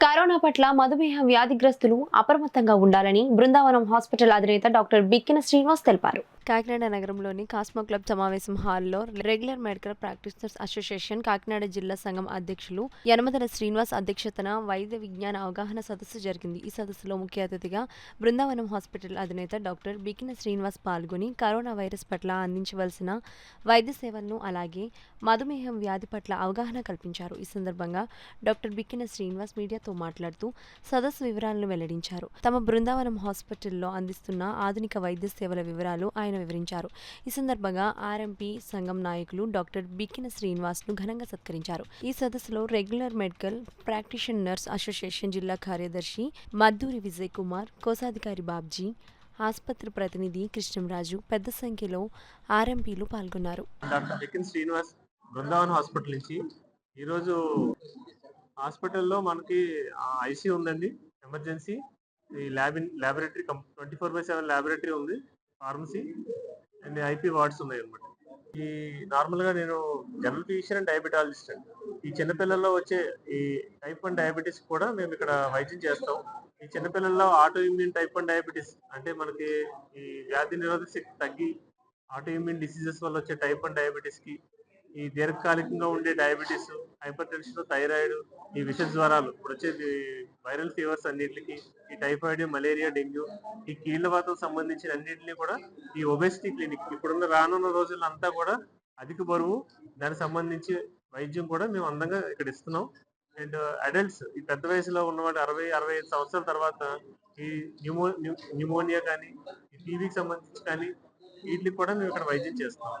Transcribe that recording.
Corona పట్ల మధుమేహ వ్యాధిగ్రస్తులు అప్రమత్తంగా ఉండాలని బృందావనం హాస్పిటల్ అధినేత డాక్టర్ బిక్కిన శ్రీనివాస్ తెలిపారు. కాకినాడ నగరంలోని కాస్మో క్లబ్ సమావేశం హాల్లో regular medical practitioners association Kakinada జిల్లా సంఘం అధ్యక్షులు యనమదల శ్రీనివాస్ అధ్యక్షతన వైద్య విజ్ఞాన అవగాహన సదస్సు జరిగింది. ఈ సదస్సులో ముఖ్య అతిథిగా బృందావనం హాస్పిటల్ అధినేత డాక్టర్ బిక్కిన శ్రీనివాస్ పాల్గొని కరోనా వైరస్ పట్ల అందించవలసిన వైద్య సేవలను అలాగే మధుమేహం వ్యాధి పట్ల అవగాహన కల్పించారు. ఈ సందర్భంగా డాక్టర్ బిక్కిన శ్రీనివాస్ మీడియాతో మాట్లాడుతూ సదస్సు వివరాలను వెల్లడించారు. తమ బృందావనం హాస్పిటల్లో అందిస్తున్న ఆధునిక వైద్య సేవల వివరాలు ఆయన వివరించారు. ఈ సందర్భంగా ఆర్ఎంపీ సంఘం నాయకులు డాక్టర్ బిక్కిన శ్రీనివాస్ ను ఘనంగా సత్కరించారు. ఈ సదస్సులో రెగ్యులర్ మెడికల్ ప్రాక్టీషనర్స్ అసోసియేషన్ జిల్లా కార్యదర్శి మద్దూరి విజయ్ కుమార్, కోశాధికారి బాబ్జీ, ఆసుపత్రి ప్రతినిధి కృష్ణంరాజు, పెద్ద సంఖ్యలో ఆర్ఎంపీలు పాల్గొన్నారు. డాక్టర్ బిక్కిన శ్రీనివాస్ బృందావన్ హాస్పిటల్ నుంచి ఈరోజు హాస్పిటల్లో మనకి ఐసీ ఉందండి, ఎమర్జెన్సీ, ఈ ల్యాబొరేటరీ 24/7 ల్యాబొరేటరీ ఉంది, ఫార్మసీ అండ్ ఐపీ వార్డ్స్ ఉన్నాయి అనమాట. ఈ నార్మల్గా నేను జనరల్ ఫిజిషియన్ అండ్ డయాబెటాలజిస్ట్ అండి. ఈ చిన్నపిల్లల్లో వచ్చే ఈ టైప్ 1 డయాబెటీస్ కూడా మేము ఇక్కడ వైద్యం చేస్తాం. ఈ చిన్నపిల్లల్లో ఆటో ఇమ్యూన్ టైప్ 1 డయాబెటీస్ అంటే మనకి ఈ వ్యాధి నిరోధక శక్తి తగ్గి ఆటో ఇమ్యూన్ డిసీజెస్ వల్ల వచ్చే టైప్ 1 డయాబెటీస్ కి, ఈ దీర్ఘకాలికంగా ఉండే డయాబెటీస్, హైపర్ టెన్షన్, థైరాయిడ్, ఈ విష జ్వరాలు, ఇప్పుడు వచ్చేది వైరల్ ఫీవర్స్ అన్నిటికి, ఈ టైఫాయిడ్, మలేరియా, డెంగ్యూ, ఈ కీళ్ళవాతం సంబంధించిన అన్నింటినీ కూడా ఈ ఒబెసిటీ క్లినిక్ ఇప్పుడున్న రానున్న రోజుల్లో అంతా కూడా అధిక బరువు, దానికి సంబంధించి వైద్యం కూడా మేము అందంగా ఇక్కడ ఇస్తున్నాం. అండ్ అడల్ట్స్, ఈ పెద్ద వయసులో ఉన్నవాడు 60-65 సంవత్సరాల తర్వాత ఈ న్యూమోనియా కానీ, ఈ టీవీకి సంబంధించి కానీ వీటికి కూడా మేము ఇక్కడ వైద్యం చేస్తాం.